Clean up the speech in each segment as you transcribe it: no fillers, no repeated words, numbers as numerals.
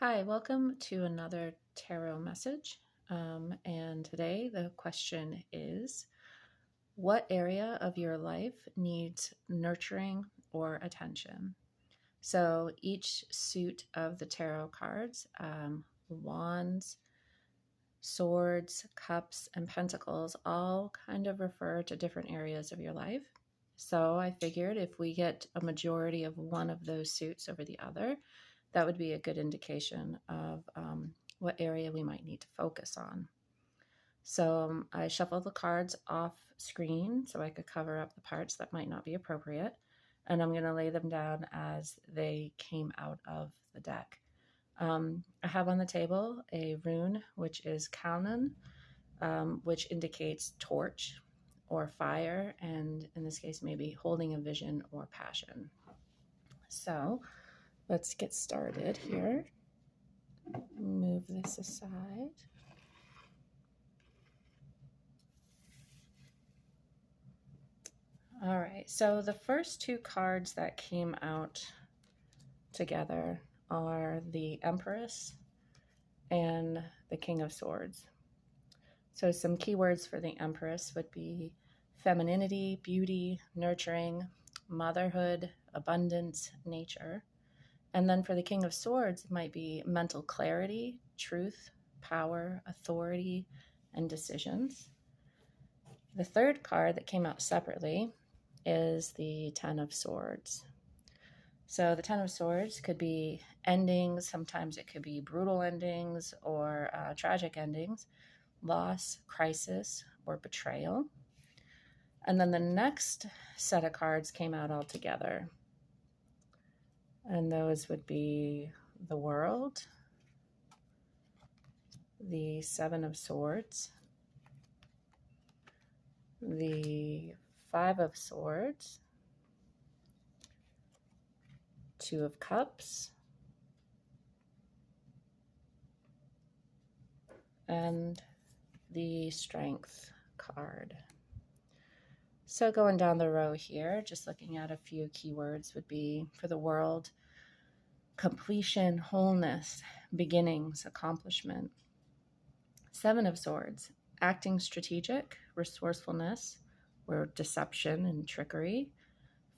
Hi, welcome to another tarot message. And today the question is, what area of your life needs nurturing or attention? So each suit of the tarot cards, wands, swords, cups, and pentacles, all kind of refer to different areas of your life. So I figured if we get a majority of one of those suits over the other, that would be a good indication of what area we might need to focus on. So I shuffled the cards off screen so I could cover up the parts that might not be appropriate. And I'm going to lay them down as they came out of the deck. I have on the table a rune, which is Kaunan, which indicates torch or fire, and in this case, maybe holding a vision or passion. So let's get started here. Move this aside. All right, so the first two cards that came out together are the Empress and the King of Swords. So some keywords for the Empress would be femininity, beauty, nurturing, motherhood, abundance, nature. And then for the King of Swords, it might be mental clarity, truth, power, authority, and decisions. The third card that came out separately is the Ten of Swords. So the Ten of Swords could be endings. Sometimes it could be brutal endings or tragic endings, loss, crisis, or betrayal. And then the next set of cards came out all together. And those would be the World, the Seven of Swords, the Five of Swords, Two of Cups, and the Strength card. So going down the row here, just looking at a few keywords would be for the World, completion, wholeness, beginnings, accomplishment. Seven of Swords, acting strategic, resourcefulness, or deception and trickery.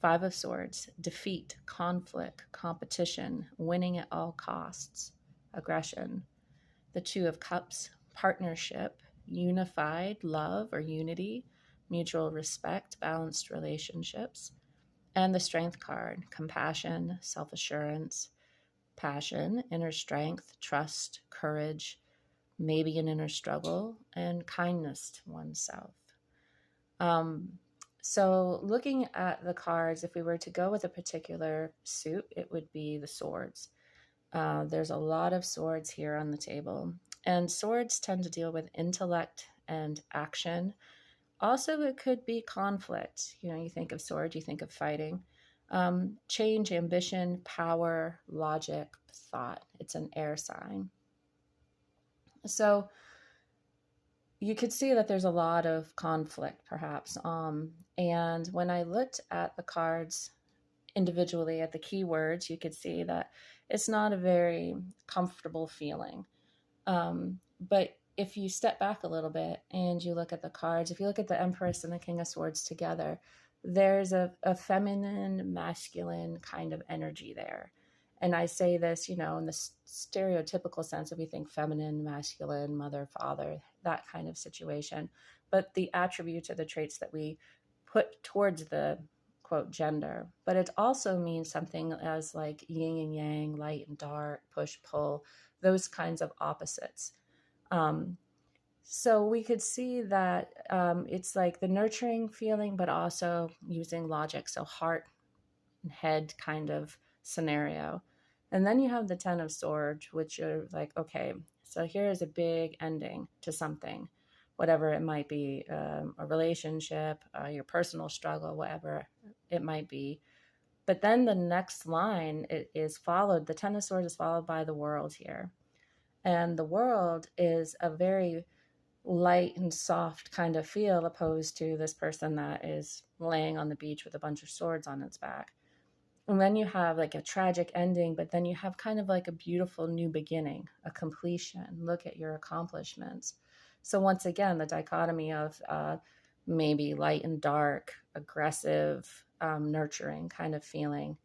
Five of Swords, defeat, conflict, competition, winning at all costs, aggression. The Two of Cups, partnership, unified love or unity, mutual respect, balanced relationships. And the Strength card, compassion, self-assurance, passion, inner strength, trust, courage, maybe an inner struggle, and kindness to oneself. So looking at the cards, if we were to go with a particular suit, it would be the swords. There's a lot of swords here on the table, and swords tend to deal with intellect and action. Also, it could be conflict. You know, you think of swords, you think of fighting. Change, ambition, power, logic, thought. It's an air sign. So you could see that there's a lot of conflict, perhaps. And when I looked at the cards individually at the keywords, you could see that it's not a very comfortable feeling. But if you step back a little bit and you look at the cards, if you look at the Empress and the King of Swords together, there's a feminine, masculine kind of energy there. And I say this, you know, in the stereotypical sense, if we think feminine, masculine, mother, father, that kind of situation. But the attributes are the traits that we put towards the quote gender. But it also means something as like yin and yang, light and dark, push, pull, those kinds of opposites. So we could see that it's like the nurturing feeling, but also using logic. So heart and head kind of scenario. And then you have the Ten of Swords, which are like, okay, so here is a big ending to something, whatever it might be, a relationship, your personal struggle, whatever it might be. But then the next line is followed, the Ten of Swords is followed by the World here. And the World is a very light and soft kind of feel opposed to this person that is laying on the beach with a bunch of swords on its back. And then you have like a tragic ending, but then you have kind of like a beautiful new beginning, a completion. Look at your accomplishments. So once again, the dichotomy of maybe light and dark, aggressive, nurturing kind of feeling.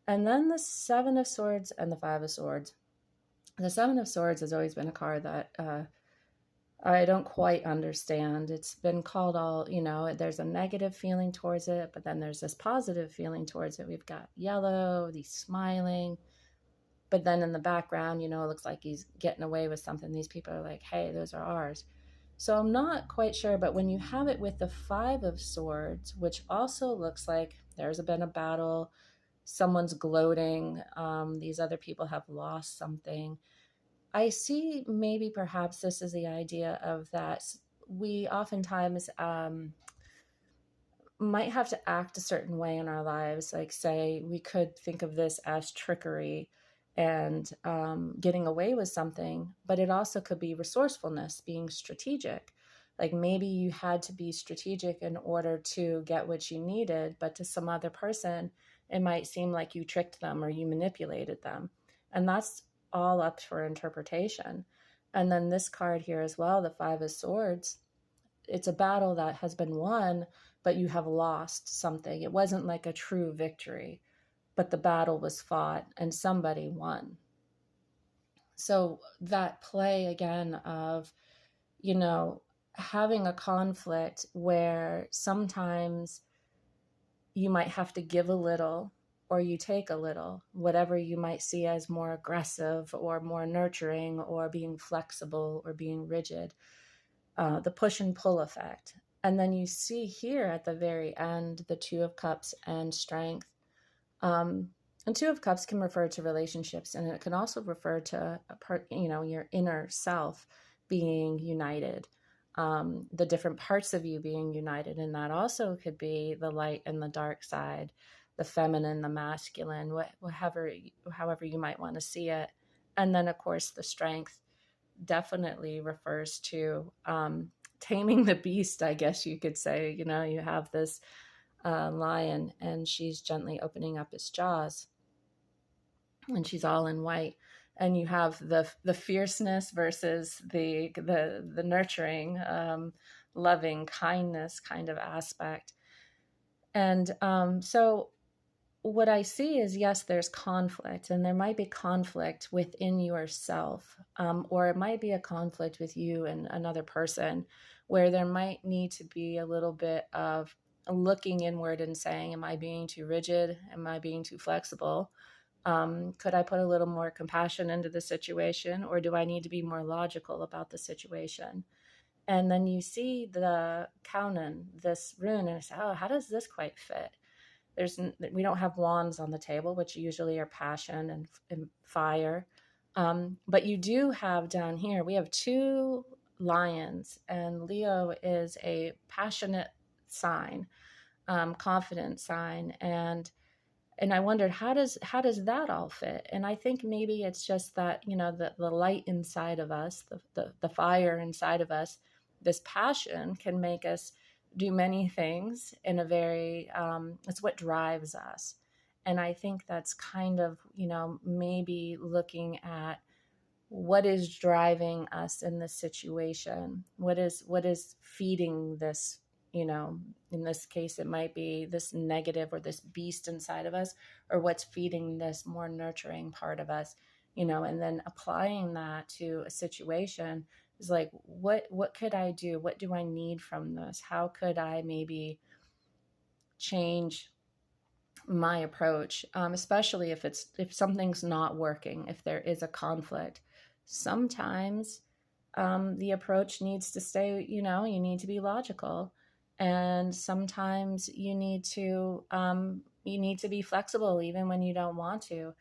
And then the Seven of Swords and the Five of Swords. The Seven of Swords has always been a card that I don't quite understand. It's been called all, there's a negative feeling towards it, but then there's this positive feeling towards it. We've got yellow, he's smiling, but then in the background, it looks like he's getting away with something. These people are like, hey, those are ours. So I'm not quite sure, but when you have it with the Five of Swords, which also looks like there's been a battle, someone's gloating, these other people have lost something. I see maybe perhaps this is the idea of that we oftentimes might have to act a certain way in our lives. Like, say, we could think of this as trickery and getting away with something, but it also could be resourcefulness, being strategic. Like maybe you had to be strategic in order to get what you needed, but to some other person, it might seem like you tricked them or you manipulated them. And that's all up for interpretation. And then this card here as well, the Five of Swords, it's a battle that has been won, but you have lost something. It wasn't like a true victory, but the battle was fought and somebody won. So that play again of, having a conflict where sometimes you might have to give a little or you take a little, whatever you might see as more aggressive or more nurturing or being flexible or being rigid, the push and pull effect. And then you see here at the very end, the Two of Cups and Strength. And Two of Cups can refer to relationships, and it can also refer to a part, your inner self being united, the different parts of you being united. And that also could be the light and the dark side, the feminine, the masculine, however you might want to see it. And then, of course, the Strength definitely refers to taming the beast, I guess you could say. You have this lion, and she's gently opening up his jaws, and she's all in white. And you have the fierceness versus the nurturing, loving kindness kind of aspect. And so what I see is, yes, there's conflict, and there might be conflict within yourself, or it might be a conflict with you and another person, where there might need to be a little bit of looking inward and saying, am I being too rigid? Am I being too flexible? Could I put a little more compassion into the situation, or do I need to be more logical about the situation? And then you see the Kaunan, this rune, and I say, oh, how does this quite fit? We don't have wands on the table, which usually are passion and fire. But you do have down here, we have two lions, and Leo is a passionate sign, confident sign. And I wondered, how does that all fit? And I think maybe it's just that, the light inside of us, the fire inside of us, this passion can make us do many things in a very, it's what drives us. And I think that's kind of, maybe looking at what is driving us in this situation. What is feeding this, in this case, it might be this negative or this beast inside of us, or what's feeding this more nurturing part of us, and then applying that to a situation is like, what could I do? What do I need from this? How could I maybe change my approach, especially if something's not working, if there is a conflict. Sometimes the approach needs to stay, you need to be logical, and sometimes you need to be flexible even when you don't want to.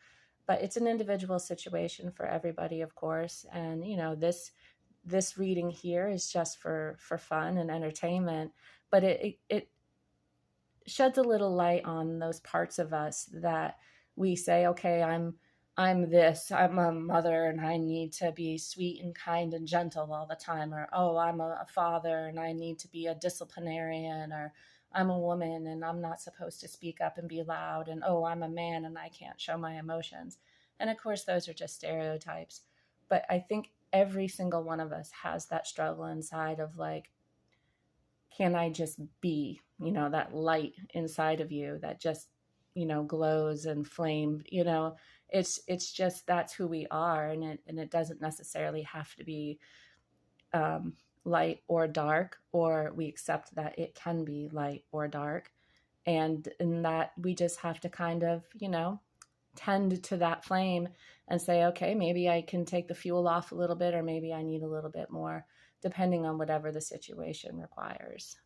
But it's an individual situation for everybody, of course. And this reading here is just for fun and entertainment, but it sheds a little light on those parts of us that we say, okay, I'm a mother and I need to be sweet and kind and gentle all the time, or, oh, I'm a father and I need to be a disciplinarian, or I'm a woman and I'm not supposed to speak up and be loud, and oh, I'm a man and I can't show my emotions. And of course, those are just stereotypes. But I think every single one of us has that struggle inside of like, can I just be, that light inside of you that just, glows and flame, it's just, that's who we are. And it doesn't necessarily have to be um, light or dark, or we accept that it can be light or dark. And in that we just have to kind of, tend to that flame and say, okay, maybe I can take the fuel off a little bit, or maybe I need a little bit more, depending on whatever the situation requires.